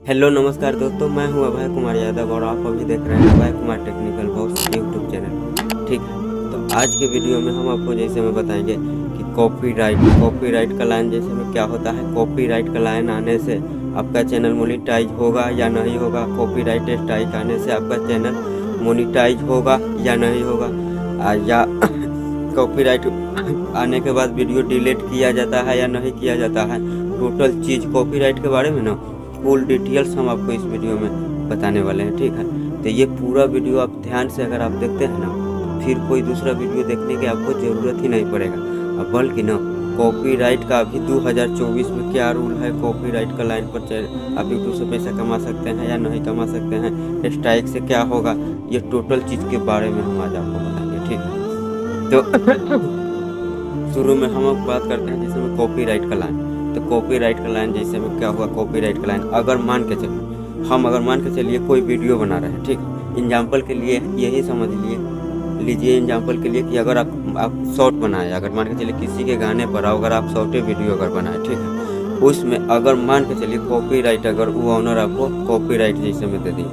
Hello नमस्कार दोस्तों, मैं हूं अभय कुमार यादव और आप अभी देख रहे हैं Abhay Kumar technical boss YouTube channel. ठीक है, तो आज के वीडियो में हम आपको जैसे में बताएंगे कि कॉपीराइट का लाइन जैसे में क्या होता है। कॉपीराइट का लाइन आने से आपका चैनल मोनिटाइज होगा या नहीं होगा। कॉपीराइट स्ट्राइक आने से आपका चैनल मोनिटाइज होगा या नहीं होगा, या कॉपीराइट आने के बाद वीडियो डिलीट किया जाता है या नहीं किया जाता है। टोटल चीज़ कॉपीराइट के बारे में ना फुल डिटेल्स हम आपको इस वीडियो में बताने वाले हैं। ठीक है, तो ये पूरा वीडियो आप ध्यान से अगर आप देखते हैं ना, फिर कोई दूसरा वीडियो देखने की आपको ज़रूरत ही नहीं पड़ेगा। अब बल्कि ना कॉपीराइट का अभी 2024 में क्या रूल है, कॉपीराइट का लाइन पर आप यूट्यूब से पैसा कमा सकते हैं या नहीं कमा सकते हैं, स्ट्राइक से क्या होगा, ये टोटल चीज़ के बारे में हम आज आपको बताएंगे। ठीक है, तो शुरू में हम बात करते हैं जैसे में कॉपीराइट का लाइन। तो कॉपीराइट का लाइन जैसे में क्या हुआ, कॉपीराइट का लाइन अगर मान के चलिए कोई वीडियो बना रहे हैं। ठीक, एग्जाम्पल के लिए यही समझ लीजिए एग्जाम्पल के लिए कि अगर आप शॉर्ट बनाए, अगर मान के चलिए किसी के गाने पर अगर आप शॉर्टे वीडियो अगर बनाए, ठीक है, उसमें अगर मान के चलिए कॉपीराइट अगर वो ऑनर आपको कॉपीराइट जैसे में दे दिए,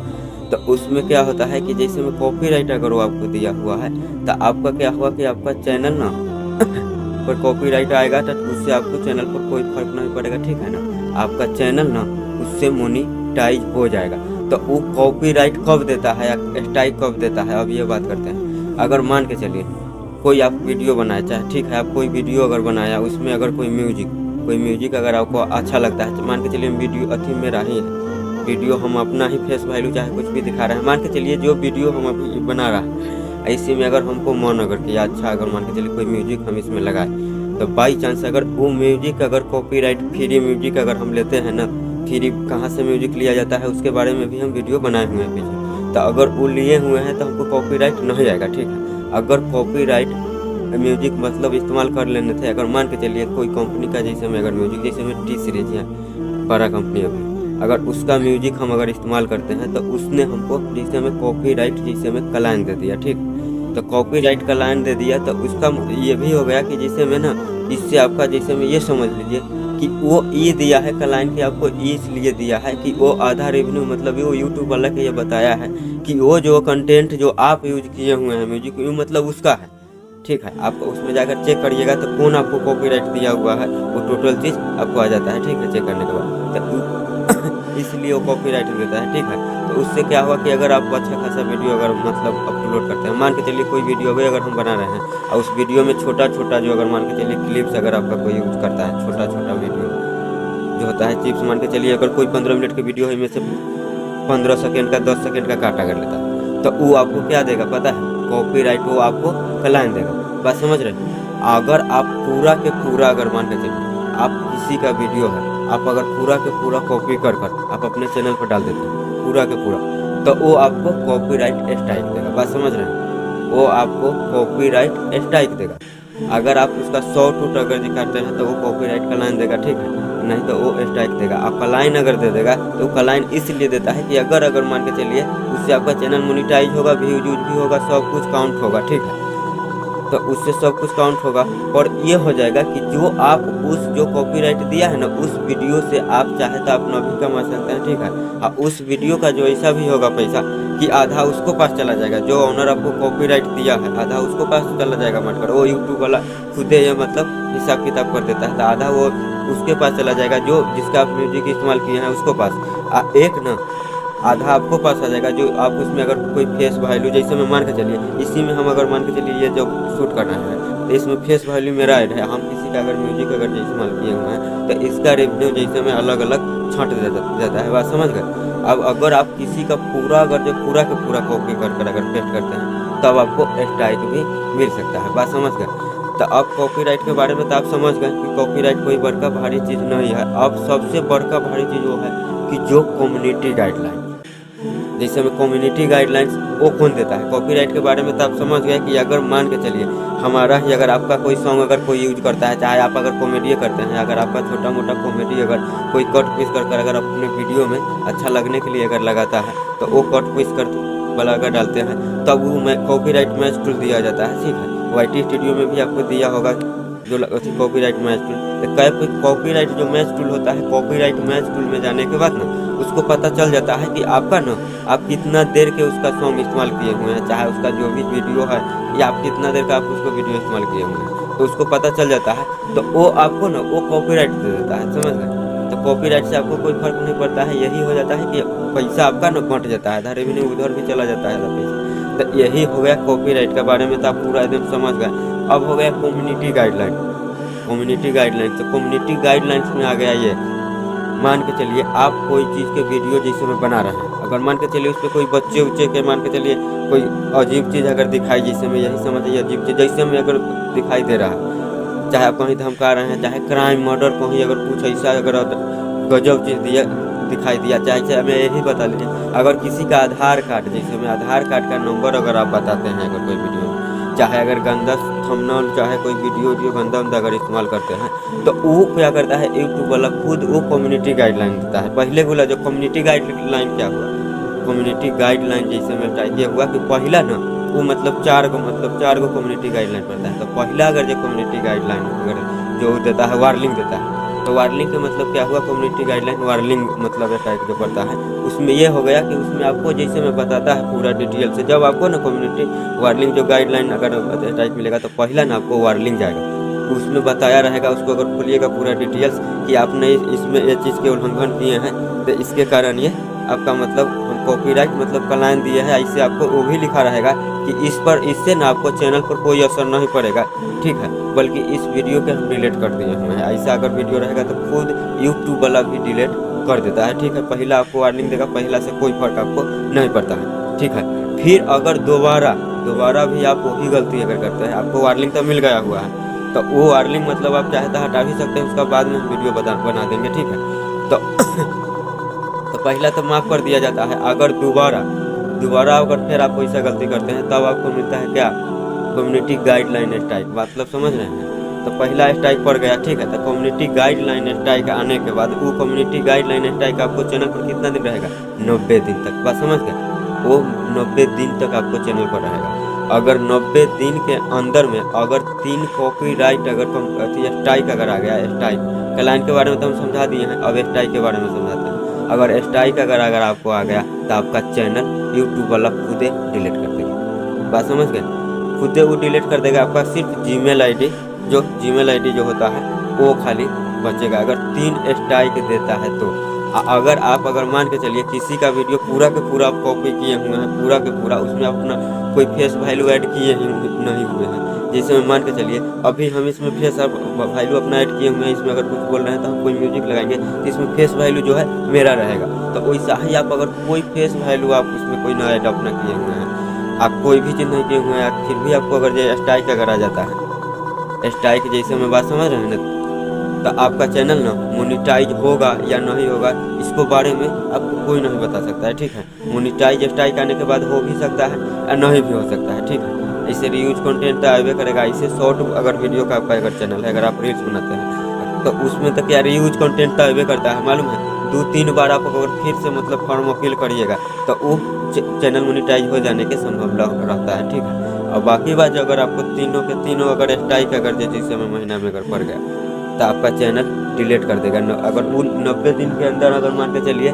तो उसमें क्या होता है कि जैसे में कॉपीराइट अगर वो आपको दिया हुआ है तो आपका क्या हुआ कि आपका चैनल ना पर कॉपीराइट आएगा तो उससे आपको चैनल पर कोई फर्क नहीं पड़ेगा। ठीक है ना, आपका चैनल ना उससे मोनिटाइज हो जाएगा। तो वो कॉपीराइट कब देता है या स्ट्राइक कब देता है, अब ये बात करते हैं। अगर मान के चलिए कोई आप वीडियो बनाए, चाहे ठीक है आप कोई वीडियो अगर बनाया, उसमें अगर कोई म्यूजिक अगर आपको अच्छा लगता है, मान के चलिए वीडियो अथी मेरा ही है, वीडियो हम अपना ही फेस वैल्यू चाहे कुछ भी दिखा रहे हैं, मान के चलिए जो वीडियो हम अभी बना रहा है इसी में अगर हमको मन अगर किया अच्छा, अगर मान के चलिए कोई म्यूजिक हम इसमें लगाए, तो बाई चांस अगर वो म्यूजिक अगर कॉपीराइट फ्री म्यूजिक अगर हम लेते हैं ना, फ्री कहाँ से म्यूजिक लिया जाता है उसके बारे में भी हम वीडियो बनाए हुए हैं पीछे, तो अगर वो लिए हुए हैं तो हमको कॉपीराइट नहीं आएगा। ठीक है, अगर कॉपीराइट म्यूजिक मतलब इस्तेमाल कर लेने थे, अगर मान के चलिए कोई कंपनी का जैसे में अगर म्यूजिक जैसे में टी सीरीज है बड़ा कंपनी अभी, अगर उसका म्यूजिक हम अगर इस्तेमाल करते हैं तो उसने हमको जैसे में कॉपीराइट जैसे में क्लाइन दे दिया। ठीक, तो कॉपीराइट का लाइन दे दिया तो उसका ये भी हो गया कि जैसे में ना इससे आपका जैसे में ये समझ लीजिए कि वो ये दिया है क्लाइन कि आपको इसलिए दिया है कि वो आधा रेवेन्यू मतलब वो यूट्यूब वाला के ये बताया है कि वो जो कंटेंट जो आप यूज किए हुए हैं म्यूजिक मतलब उसका है। ठीक है, आप उसमें जाकर चेक करिएगा तो कौन आपको कॉपीराइट दिया हुआ है वो टोटल चीज़ आपको आ जाता है। ठीक है, चेक करने के बाद तो इसलिए वो कॉपीराइट देता है। ठीक है, तो उससे क्या हुआ कि अगर आप अच्छा खासा वीडियो अगर मतलब अपलोड करते हैं, मान के चलिए कोई वीडियो भी अगर हम बना रहे हैं और उस वीडियो में छोटा छोटा जो अगर मान के चलिए क्लिप्स अगर आपका कोई यूज़ करता है, छोटा छोटा वीडियो जो होता है चिप्स, मान के चलिए अगर कोई 15 मिनट की वीडियो है में से 15 सेकेंड का 10 सेकेंड का काटा कर लेता है, तो वो आपको क्या देगा पता है, कॉपीराइट वो आपको क्लाइन देगा। बात समझ रहे हैं? अगर आप पूरा के पूरा अगर मान के चलिए आप किसी का वीडियो है, आप अगर पूरा के पूरा कॉपी कर आप अपने चैनल पर डाल देते हैं पूरा के पूरा, तो वो आपको कॉपीराइट स्ट्राइक देगा। बात समझ रहे हैं? वो आपको कॉपीराइट स्ट्राइक देगा। अगर आप उसका 100 टूट अगर दिखाते हैं तो वो कॉपीराइट का लाइन देगा। ठीक है, नहीं तो वो स्ट्राइक देगा। आपका लाइन अगर दे देगा तो वो लाइन इसलिए देता है कि अगर मान के चलिए उससे आपका चैनल मोनिटाइज होगा, व्यूज भी होगा, सब कुछ काउंट होगा। ठीक है, तो उससे सब कुछ काउंट होगा और ये हो जाएगा कि जो आप उस जो कॉपीराइट दिया है ना उस वीडियो से आप चाहे तो अपना भी कमा सकते हैं। ठीक है, और उस वीडियो का जो ऐसा भी होगा पैसा कि आधा उसको पास चला जाएगा, जो ऑनर आपको कॉपीराइट दिया है आधा उसको पास चला जाएगा, मानकर वो यूट्यूब वाला खुद ये मतलब हिसाब किताब कर देता है, तो आधा वो उसके पास चला जाएगा जो जिसका आप म्यूजिक इस्तेमाल किए हैं उसको पास, एक ना आधा आपको पास आ जाएगा जो आप उसमें अगर कोई फेस वैल्यू जैसे में मान के चलिए इसी में हम अगर मान के चलिए ये जो शूट करना है तो इसमें फेस वैल्यू मेरा ऐड है, हम किसी का अगर म्यूजिक अगर इस्तेमाल किए हुए हैं तो इसका रेवेन्यू जैसे में अलग अलग छांट जाता है। बात समझ गए? अब अगर आप किसी का पूरा अगर जो पूरा का पूरा कॉपी कर अगर पेस्ट करते हैं तब आपको स्ट्राइक भी मिल सकता है। बात समझ गए? तो अब कॉपीराइट के बारे में तो आप समझ गए कि कॉपीराइट कोई बड़का भारी चीज़ नहीं है। अब सबसे बड़का भारी चीज़ वो है कि जो कम्युनिटी गाइडलाइन, जैसे में कम्युनिटी गाइडलाइंस वो कौन देता है। कॉपीराइट के बारे में तो आप समझ गए कि अगर मान के चलिए हमारा ही अगर आपका कोई सॉन्ग अगर कोई यूज करता है, चाहे आप अगर कॉमेडी करते हैं, अगर आपका छोटा मोटा कॉमेडी अगर कोई कट पीस कर अगर अपने वीडियो में अच्छा लगने के लिए अगर लगाता है तो वो कट पीस कर वाला अगर डालते हैं तब वो कॉपीराइट मैच टूल दिया जाता है। ठीक है, वाईटी स्टूडियो में भी आपको दिया होगा जो कॉपीराइट मैच टूल। तो कॉपीराइट जो मैच टूल होता है, कॉपीराइट मैच टूल में जाने के बाद ना उसको पता चल जाता है कि आपका ना आप कितना देर के उसका सॉन्ग इस्तेमाल किए हुए हैं, चाहे उसका जो भी वीडियो है या आप कितना देर का आप उसको वीडियो इस्तेमाल किए हुए हैं, तो उसको पता चल जाता है। तो वो आपको ना वो कॉपीराइट दे देता है, समझ गए। तो कॉपीराइट से आपको कोई फर्क नहीं पड़ता है, यही हो जाता है कि पैसा आपका ना बंट जाता है, इधर भी नहीं उधर भी चला जाता है पैसा। तो यही हो गया कॉपीराइट के बारे में, तो आप पूरा एकदम समझ गए। अब हो गया कम्युनिटी गाइडलाइन। कम्युनिटी गाइडलाइन, तो कम्युनिटी गाइडलाइंस में आ गया ये, मान के चलिए आप कोई चीज़ के वीडियो जैसे में बना रहे हैं, अगर मान के चलिए उस पर कोई बच्चे उच्चे के मान के चलिए कोई अजीब चीज़ अगर दिखाई, जैसे में यही समझिए अजीब चीज़ जैसे में अगर दिखाई दे रहा है, चाहे आप कहीं धमका रहे हैं, चाहे क्राइम मर्डर कहीं अगर कुछ ऐसा अगर गजब चीज़ दिखाई दिया, चाहे हमें यही बता लीजिए अगर किसी का आधार कार्ड, जैसे में आधार कार्ड का नंबर अगर आप बताते हैं अगर कोई वीडियो में, चाहे अगर गंदा थंबनेल चाहे कोई वीडियो गंदा अगर इस्तेमाल करते हैं, तो वो क्या करता है यूट्यूब वाला खुद वो कम्युनिटी गाइडलाइन देता है। पहले बोला जो कम्युनिटी गाइडलाइन क्या हुआ, कम्युनिटी गाइडलाइन जैसे में टाइप ये हुआ कि पहला ना वो मतलब चार गो कम्युनिटी गाइडलाइन पड़ता है। तो पहला अगर जो कम्युनिटी गाइडलाइन अगर जो देता है वार्निंग देता है, तो वार्निंग का मतलब क्या हुआ, कम्युनिटी गाइडलाइन वार्निंग मतलब टाइप जो पड़ता है, उसमें ये हो गया कि उसमें आपको जैसे में बताता है पूरा डिटेल से। जब आपको ना कम्युनिटी वार्निंग जो गाइडलाइन अगर टाइप मिलेगा, तो पहला ना आपको वार्निंग जाएगा, उसमें बताया रहेगा, उसको अगर खोलिएगा पूरा डिटेल्स कि आपने इसमें ये चीज़ के उल्लंघन किए हैं, तो इसके कारण ये आपका मतलब कॉपीराइट मतलब क्लेम दिए है, ऐसे आपको वो भी लिखा रहेगा कि इस पर इससे ना आपको चैनल पर कोई असर नहीं पड़ेगा, ठीक है, बल्कि इस वीडियो के हम डिलीट कर दिए हुए हैं। ऐसा अगर वीडियो रहेगा तो खुद यूट्यूब वाला भी डिलीट कर देता है, ठीक है। पहला आपको वार्निंग देगा, पहला से कोई फर्क आपको नहीं पड़ता है, ठीक है। फिर अगर दोबारा भी आप वही गलती अगर करते हैं, आपको वार्निंग तो मिल गया हुआ है, तो वो वार्निंग मतलब आप चाहे तो हटा भी सकते हैं, उसका बाद में वीडियो बना देंगे, ठीक है। तो पहला तो माफ़ कर दिया जाता है। अगर दोबारा अगर फिर आप वैसा गलती करते हैं, तब आपको मिलता है क्या, कम्युनिटी गाइडलाइन स्ट्राइक, मतलब समझ रहे हैं। तो पहला स्ट्राइक पड़ गया, ठीक है। तो कम्युनिटी गाइडलाइन स्ट्राइक आने के बाद वो कम्युनिटी गाइडलाइन स्ट्राइक आपको चैनल पर कितना दिन रहेगा, 90 दिन तक, बात समझ गए। वो 90 दिन तक आपको चैनल पर रहेगा। अगर 90 दिन के अंदर में अगर 3 कॉपीराइट अगर स्ट्राइक अगर आ गया, स्ट्राइक क्लाइंट के बारे में तो हम समझा दिए हैं, अब स्ट्राइक के बारे में समझाते हैं। अगर स्ट्राइक अगर आपको आ गया, तो आपका चैनल यूट्यूब वाला खुदे डिलीट कर देगा, बात समझ गए, खुदे वो डिलीट कर देगा। आपका सिर्फ जीमेल आईडी जो होता है वो खाली बचेगा, अगर 3 स्ट्राइक देता है तो। अगर मान के चलिए किसी का वीडियो पूरा के पूरा आप कॉपी किए हुए हैं, पूरा के पूरा, उसमें अपना कोई फेस वैल्यू ऐड किए ही नहीं हुए हैं, जैसे मान के चलिए अभी हम इसमें फेस वैल्यू अपना ऐड किए हुए हैं, इसमें अगर कुछ बोल रहे हैं तो हम कोई म्यूजिक लगाएंगे तो इसमें फेस वैल्यू जो है मेरा रहेगा। तो वैसा ही आप अगर कोई फेस वैल्यू आप उसमें कोई ना ऐड अपना किए हुए हैं, आप कोई भी चीज़ नहीं किए हुए हैं, फिर भी आपको अगर जो स्ट्राइक अगर आ जाता है, स्ट्राइक जैसे मैं बात समझ रहे हैं ना, तो आपका चैनल ना मोनिटाइज होगा या नहीं होगा, इसको बारे में आपको कोई नहीं बता सकता है, ठीक है। मोनिटाइज स्ट्राइक आने के बाद हो भी सकता है या नहीं भी हो सकता है, ठीक है। ऐसे रीयूज कंटेंट तो आवे करेगा, ऐसे शॉर्ट अगर वीडियो का आपका अगर चैनल है, अगर आप रील्स बनाते हैं, तो उसमें तो क्या रीयूज कंटेंट तो आवे करता है, मालूम है। 2-3 बार आप अगर फिर से मतलब फॉर्म अपील करिएगा, तो वो चैनल मोनिटाइज हो जाने की संभावना रहता है, ठीक है। और बाकी बात जो अगर आपको तीनों के तीनों अगर स्ट्राइक अगर जैसे महीना में अगर पड़ गया, तो आपका चैनल डिलीट कर देगा। अगर वो 90 दिन के अंदर अगर मान के चलिए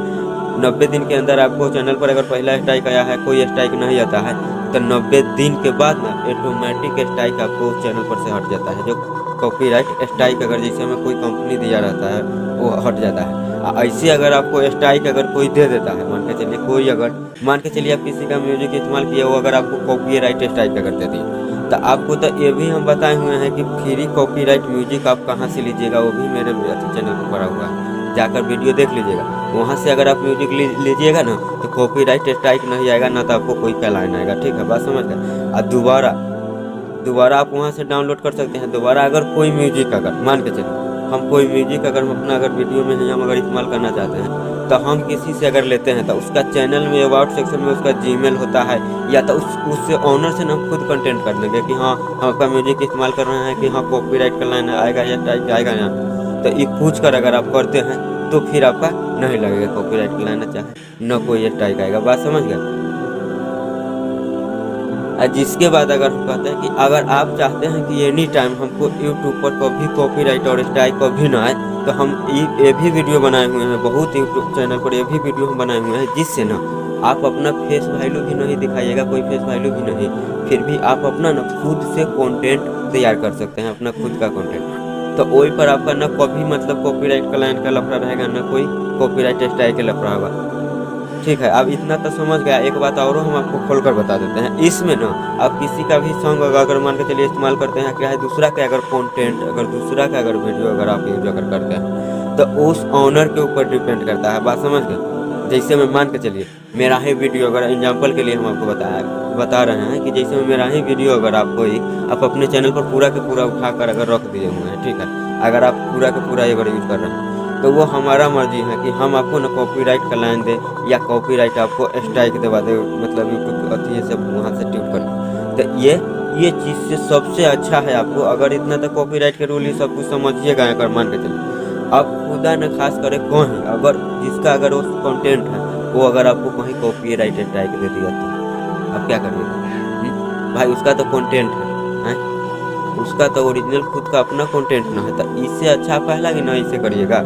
90 दिन के अंदर आपको चैनल पर अगर पहला स्ट्राइक आया है, कोई स्ट्राइक नहीं आता है, तो 90 दिन के बाद ना ऑटोमेटिक स्ट्राइक आपको चैनल पर से हट जाता है। जो कॉपीराइट स्ट्राइक अगर जैसे हमें कोई कंपनी दिया रहता है वो हट जाता है। ऐसे अगर आपको स्ट्राइक अगर कोई दे देता है, मान के चलिए कोई अगर मान के चलिए आप किसी का म्यूजिक इस्तेमाल किया वो अगर आपको कॉपीराइट स्ट्राइक अगर दे दिए, तो आपको तो ये भी हम बताए हुए हैं कि फ्री कॉपीराइट म्यूजिक आप कहाँ से लीजिएगा, वो भी मेरे चैनल पर पड़ा हुआ है, जाकर वीडियो देख लीजिएगा। वहाँ से अगर आप म्यूजिक लीजिएगा ना, तो कॉपीराइट स्ट्राइक नहीं आएगा, ना तो आपको कोई क्लेम आएगा, ठीक है, बात समझ गए। और दोबारा आप वहाँ से डाउनलोड कर सकते हैं। दोबारा अगर कोई म्यूजिक अगर मान के चलिए हम कोई म्यूजिक अगर अपना अगर वीडियो में हम अगर इस्तेमाल करना चाहते हैं, तो हम किसी से अगर लेते हैं, तो उसका चैनल में अबाउट सेक्शन में उसका जीमेल होता है, या तो उससे ऑनर से हम खुद कंटेंट कर देंगे कि हाँ हम आपका म्यूजिक इस्तेमाल कर रहे हैं, कि हाँ कॉपीराइट का लाइन आएगा या स्ट्राइक आएगा या, तो ये पूछ कर अगर आप करते हैं तो फिर आपका नहीं लगेगा कॉपीराइट का लाइन, चाहे न कोई स्ट्राइक आएगा, बात समझ गए। और जिसके बाद अगर हम कहते हैं कि अगर आप चाहते हैं कि एनी टाइम हमको यूट्यूब पर कभी कॉपीराइट और स्ट्राइक कभी ना आए, तो हम ये भी वीडियो बनाए हुए हैं, बहुत यूट्यूब चैनल पर ये भी वीडियो हम बनाए हुए हैं, जिससे ना आप अपना फेस वैल्यू भी नहीं दिखाइएगा, कोई फेस वैल्यू भी नहीं, फिर भी आप अपना ना खुद से कंटेंट तैयार कर सकते हैं, अपना खुद का कंटेंट। तो वही पर आपका ना कभी मतलब कॉपीराइट क्लाइंट का लफड़ा रहेगा, ना कोई कॉपीराइट स्ट्राइक का लफड़ा होगा। ठीक है, अब इतना तो समझ गया। एक बात और हम आपको खोलकर बता देते हैं, इसमें ना आप किसी का भी सॉन्ग अगर मान के चलिए इस्तेमाल करते हैं, क्या है दूसरा का अगर कंटेंट, अगर दूसरा का अगर वीडियो अगर आप यूज अगर करते हैं, तो उस ऑनर के ऊपर डिपेंड करता है। बात समझ गए? जैसे मैं मान के चलिए मेरा ही वीडियो अगर एग्जाम्पल के लिए हम आपको बता रहे हैं कि जैसे मेरा ही वीडियो अगर आप कोई आप अपने चैनल पर पूरा के पूरा उठाकर अगर रख दिए हुए हैं, ठीक है, अगर आप पूरा के पूरा अगर यूज कर रहे हैं, तो वो हमारा मर्जी है कि हम आपको ना कॉपीराइट का लाइन दे या कॉपीराइट आपको स्ट्राइक दबा दे, मतलब यूट्यूब अथी ये सब वहाँ से ट्यूट कर। तो ये चीज़ से सबसे अच्छा है आपको, अगर इतना तो कॉपीराइट के रूल ये सब कुछ समझिएगा, अगर मान के चलिए अब खुदा न खास करे कौन है, अगर जिसका अगर वो कंटेंट है वो अगर आपको कहीं कॉपीराइट स्ट्राइक दे दिया तो आप क्या करिएगा? भाई उसका तो कंटेंट है, उसका तो ओरिजिनल खुद का अपना कंटेंट ना है। तो इससे अच्छा पहला कि ना इसे करिएगा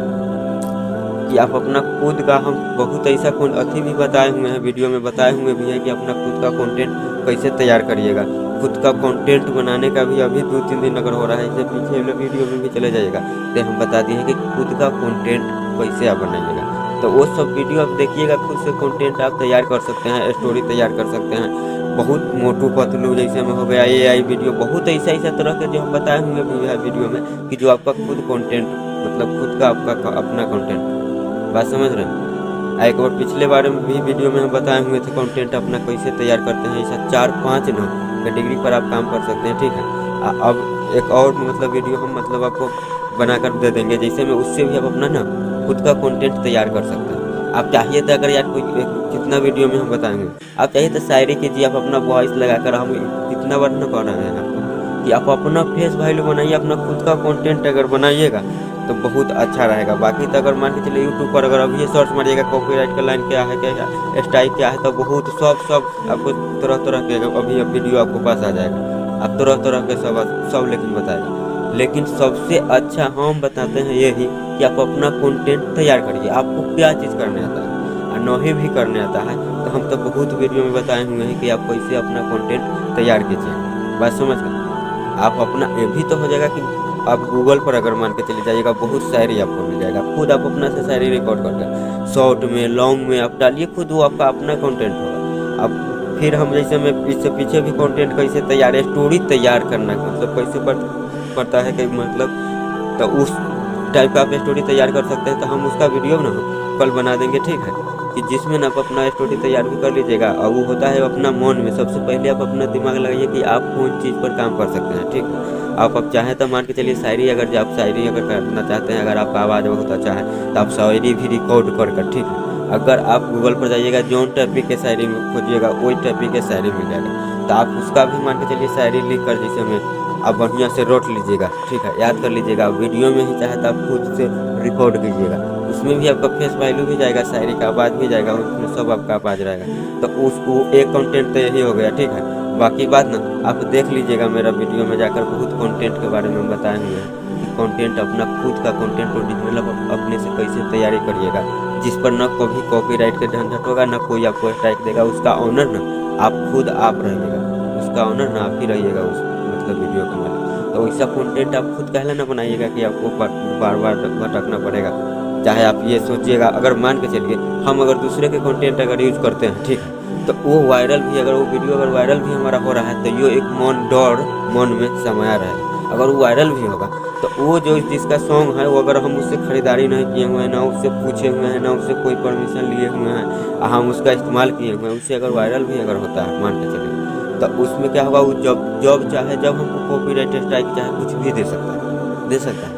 कि आप अपना खुद का, हम बहुत ऐसा अथी भी बताए हुए हैं, वीडियो में बताए हुए भी हैं कि अपना खुद का कंटेंट कैसे तैयार करिएगा। खुद का कंटेंट बनाने का भी अभी 2-3 दिन अगर हो रहा है, इससे पीछे वाले वीडियो में भी चले जाइएगा, तो हम बता दिए हैं कि खुद का कंटेंट कैसे आप बनाइएगा। तो वो सब वीडियो आप देखिएगा, खुद से कंटेंट आप तैयार कर सकते हैं, स्टोरी तैयार कर सकते हैं, बहुत मोटू पतलू जैसे में हो गया, AI वीडियो, बहुत ऐसा तरह के जो हम बताए हुए भी है वीडियो में कि जो आपका खुद कंटेंट, मतलब खुद का आपका अपना कंटेंट। बात समझ रहे हैं? एक बार पिछले बार में भी वीडियो में हम बताए हुए थे कंटेंट अपना कैसे तैयार करते हैं, ऐसा 4-5 ना कैटेगरी पर आप काम कर सकते हैं, ठीक है। अब एक और मतलब वीडियो हम मतलब आपको बनाकर दे देंगे, जैसे में उससे भी आप अपना ना खुद का कंटेंट तैयार कर सकते हैं। आप चाहिए तो अगर यार कोई कितना वीडियो में हम बताएंगे, आप चाहिए तो शायरी कीजिए, आप अपना वॉइस लगाकर, हम कितना बार ना कह रहे हैं आपको कि आप अपना फेस वैल्यू बनाइए, अपना खुद का कंटेंट अगर बनाइएगा तो बहुत अच्छा रहेगा। बाकी तो अगर मान के चलिए यूट्यूब पर अगर अभी सर्च मारिएगा कॉपीराइट का लाइन क्या है, क्या स्ट्राइक क्या है, तो बहुत सब आपको तरह के अभी वीडियो आपको पास आ जाएगा, आप तरह के सब लेकिन बताएगा। लेकिन सबसे अच्छा हम बताते हैं यही कि आप अपना कंटेंट तैयार करिए, आपको क्या चीज़ करने आता है और नहीं भी करने आता है, तो हम तो बहुत वीडियो में बताए हुए हैं कि आप कैसे अपना कंटेंट तैयार कीजिए। बात समझ गए? आप अपना ये भी तो हो जाएगा कि आप गूगल पर अगर मान के चले जाइएगा, बहुत शायरी आपको मिल जाएगा, खुद आप अपना से शायरी रिकॉर्ड करके शॉर्ट में लॉन्ग में आप डालिए, खुद वो आपका अपना कंटेंट होगा। अब फिर हम जैसे में इससे पीछे भी कंटेंट कैसे तैयार, स्टोरी तैयार करना मतलब कैसे पड़ता है कि मतलब, तो उस टाइप का आप स्टोरी तैयार कर सकते हैं, तो हम उसका वीडियो ना कल बना देंगे, ठीक है, कि जिसमें आप अपना स्टोरी तैयार भी कर लीजिएगा। और वो होता है अपना मन में, सबसे पहले आप अपना दिमाग लगाइए कि आप कौन चीज़ पर काम कर सकते हैं, ठीक है। आप चाहें तो मान के चलिए शायरी, अगर आप शायरी अगर करना चाहते हैं, अगर आपका आवाज़ बहुत अच्छा है तो आप शायरी भी रिकॉर्ड कर, ठीक है। अगर आप गूगल पर जाइएगा, जौन टॉपिक के शायरी में खोजिएगा वही टॉपिक के शायरी मिल जाएगा, तो आप उसका भी मान के चलिए शायरी लिख कर जैसे में आप बढ़िया से रोट लीजिएगा, ठीक है, याद कर लीजिएगा। वीडियो में ही चाहे तो आप खुद से रिकॉर्ड कीजिएगा, उसमें भी आपका फेस वैल्यू भी जाएगा, शायरी का आवाज़ भी जाएगा, उसमें सब आपका आवाज़ रहेगा। तो उसको एक कंटेंट तो यही हो गया, ठीक है। बाकी बात ना आप देख लीजिएगा मेरा वीडियो में जाकर, बहुत कंटेंट के बारे में बताए हुए हैं कि कंटेंट अपना खुद का कंटेंट ओरिजिनल अपने से कैसे तैयारी करिएगा, जिस पर ना कभी कॉपीराइट के झंझट होगा, ना कोई आपको स्ट्राइक देगा। उसका ऑनर ना आप खुद आप रहिएगा, उसका ऑनर ना आप ही रहिएगा उस मतलब वीडियो के अंदर। तो वैसा कंटेंट आप खुद कहला ना बनाइएगा कि आपको बार बार भटकना पड़ेगा। चाहे आप ये सोचिएगा, अगर मान के चलिए हम अगर दूसरे के कंटेंट अगर यूज करते हैं, ठीक है, तो वो वायरल भी, अगर वो वीडियो अगर वायरल भी हमारा हो रहा है, तो ये एक मन में समाया रहेगा। अगर वो वायरल भी होगा तो वो जो जिसका सॉन्ग है वो अगर हम उससे खरीदारी नहीं किए हुए हैं, ना उससे पूछे हुए हैं, ना उससे कोई परमिशन लिए हुए हैं, हम उसका इस्तेमाल किए हुए हैं, उससे अगर वायरल भी अगर होता है मान के चलिए, तो उसमें क्या होगा, वो जब चाहे जब हमको कॉपीराइट स्ट्राइक चाहे कुछ भी दे सकता है।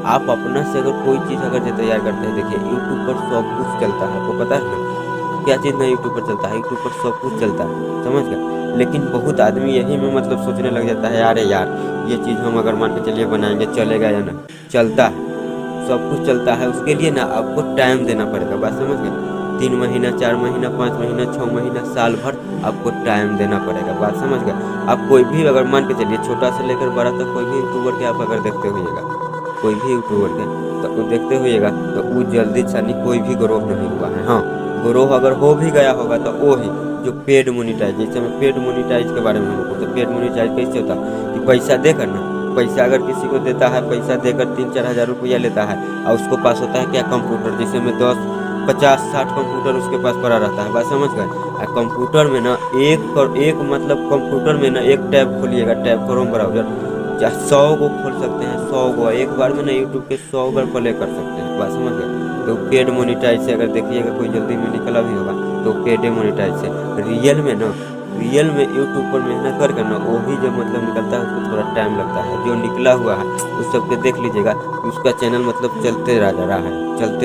आप अपना से अगर कोई चीज़ अगर तैयार करते हैं, देखिए यूट्यूब पर सब कुछ चलता है, आपको पता है ना, क्या चीज़ नहीं यूट्यूब पर चलता है, यूट्यूब पर सब कुछ चलता है, समझ गए। लेकिन बहुत आदमी यही में मतलब सोचने लग जाता है, अरे यार ये चीज़ हम अगर मान के चलिए बनाएंगे चलेगा या ना, चलता है, सब कुछ चलता है, उसके लिए ना आपको टाइम देना पड़ेगा। बात समझ गए, 3 महीना, 4 महीना, 5 महीना, 6 महीना, साल भर आपको टाइम देना पड़ेगा। बात समझ गए। आप कोई भी अगर मान के चलिए छोटा से लेकर बड़ा तक कोई भी यूट्यूबर के आप अगर देखते होइएगा, कोई भी यूट्यूबर के तो वो देखते होइएगा तो वो जल्दी सानी कोई भी ग्रोह नहीं हुआ है। हाँ, ग्रोह अगर हो भी गया होगा तो वो ही जो पेड मोनिटाइज, जैसे मैं पेड मोनिटाइज के बारे में हमको, तो पेड मोनिटाइज कैसे होता है कि पैसा देकर ना, पैसा अगर किसी को देता है, पैसा देकर 3-4 हज़ार रुपया लेता है और उसको पास होता है क्या कंप्यूटर, जैसे में 10, 50, 60 कंप्यूटर उसके पास पड़ा रहता है। बात समझ गए। और कंप्यूटर में ना एक मतलब कंप्यूटर में ना एक टैब खोलिएगा, टैब क्रोम ब्राउजर, 100 को खोल सकते हैं, 100 को एक बार में ना यूट्यूब के 100 बार प्ले कर सकते हैं। बात समझ गए। तो पेड मोनिटाइज से अगर देखिएगा कोई जल्दी में निकला भी होगा तो पेड मोनिटाइज से रियल में यूट्यूब पर मेहनत कर ना वो भी जो मतलब निकलता है उसको थोड़ा टाइम लगता है। जो निकला हुआ है उस सबके देख लीजिएगा कि उसका चैनल मतलब चलते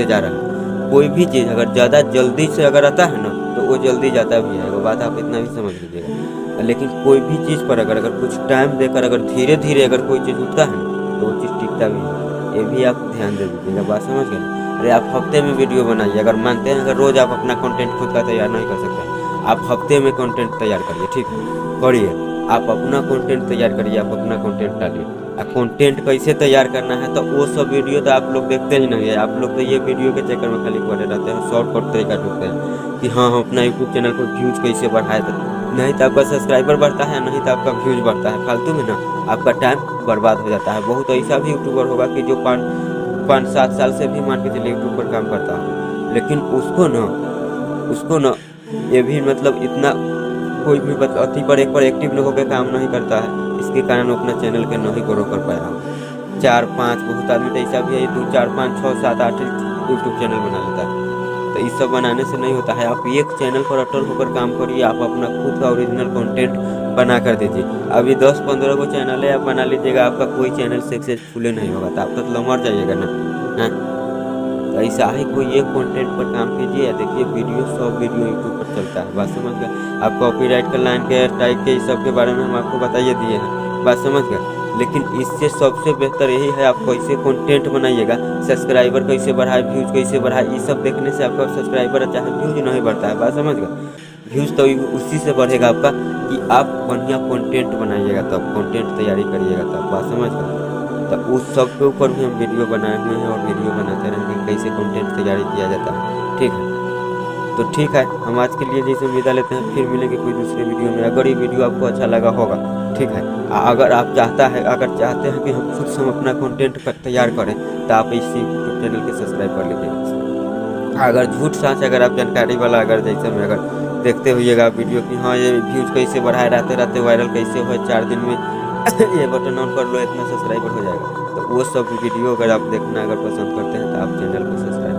जा रहा है। कोई भी चीज़ अगर ज़्यादा जल्दी से अगर आता है ना तो वो जल्दी जाता भी है, वो बात आप इतना भी समझ लीजिएगा। लेकिन कोई भी चीज़ पर अगर कुछ टाइम देकर अगर धीरे धीरे अगर कोई चीज़ उठता है ना तो वो चीज़ टिकता भी है। ये भी आप ध्यान दे दीजिएगा। बात समझ गए। अरे आप हफ्ते में वीडियो बनाइए, अगर मानते हैं अगर रोज़ आप अपना कंटेंट खुद का तैयार नहीं कर सकते, आप हफ्ते में कंटेंट तैयार करिए, ठीक है, करिए। आप अपना कंटेंट तैयार करिए, आप अपना कंटेंट डालिए। कंटेंट कैसे तैयार करना है तो वो सब वीडियो तो आप लोग देखते ही नहीं है। आप लोग तो ये वीडियो के चक्कर में खाली पड़े रहते हैं, शॉर्टकट तरीका ढूंढते हैं कि हाँ हम अपना यूट्यूब चैनल को व्यूज कैसे बढ़ाए, तो नहीं तो आपका सब्सक्राइबर बढ़ता है, नहीं तो आपका व्यूज बढ़ता है। फालतू में ना आपका टाइम बर्बाद हो जाता है। बहुत ऐसा भी यूट्यूबर होगा कि जो 5-7 साल से भी मान के चलिए यूट्यूब पर काम करता है, लेकिन उसको ना ये भी मतलब इतना कोई भी अति पर एक पर एक्टिव होकर काम नहीं करता है। इसके कारण वो अपना चैनल के नहीं ग्रो कर पाया हो। 4-5 बहुत आदमी तो ऐसा भी है 2, 4, 5, 6, 7, 8 यूट्यूब चैनल बना लेता है। तो इस सब बनाने से नहीं होता है। आप एक चैनल पर अटल होकर काम करिए, आप अपना खुद का ओरिजिनल कंटेंट बना कर दीजिए। अभी 10-15 को चैनल है आप बना लीजिएगा, आपका कोई चैनल सक्सेसफुल नहीं होगा, तो आप तो मर जाइएगा ना। तो ऐसा ही कोई एक कंटेंट पर काम कीजिए या देखिए वीडियो 100 वीडियो यूट्यूब पर चलता है। बात समझ गए। आप कॉपीराइट का लाइन के टाइप के इस सब के बारे में हम आपको बताइए दिए हैं। बात समझ गए। लेकिन इससे सबसे बेहतर यही है आप कैसे कंटेंट बनाइएगा, सब्सक्राइबर कैसे बढ़ाए, व्यूज कैसे बढ़ाए। ये सब देखने से आपका सब्सक्राइबर चाहे व्यूज नहीं बढ़ता है। बात समझ गए। व्यूज तो उसी से बढ़ेगा आपका कि आप बढ़िया कंटेंट बनाइएगा, तब कंटेंट तैयारी करिएगा तब। बात समझ गए। तो उस सब के ऊपर भी हम वीडियो बनाए हुए हैं और वीडियो बनाते रहेंगे कैसे कंटेंट तैयारी किया जाता है, ठीक है। तो ठीक है, हम आज के लिए जैसे विदा लेते हैं, फिर मिलेंगे कोई दूसरे वीडियो में। अगर ये वीडियो आपको अच्छा लगा होगा, ठीक है, अगर चाहते हैं कि हम खुद से हम अपना कंटेंट तैयार करें तो आप इस यूट्यूब चैनल के सब्सक्राइब कर लीजिए। अगर झूठ साँच अगर आप जानकारी वाला अगर जैसे में अगर देखते हुइएगा वीडियो कि हाँ ये व्यूज़ कैसे बढ़ाए, रहते वायरल कैसे हो 4 दिन में ये बटन ऑन कर लो इतना सब्सक्राइबर हो जाएगा, तो वो सब वीडियो अगर आप देखना अगर पसंद करते हैं तो आप चैनल को सब्सक्राइब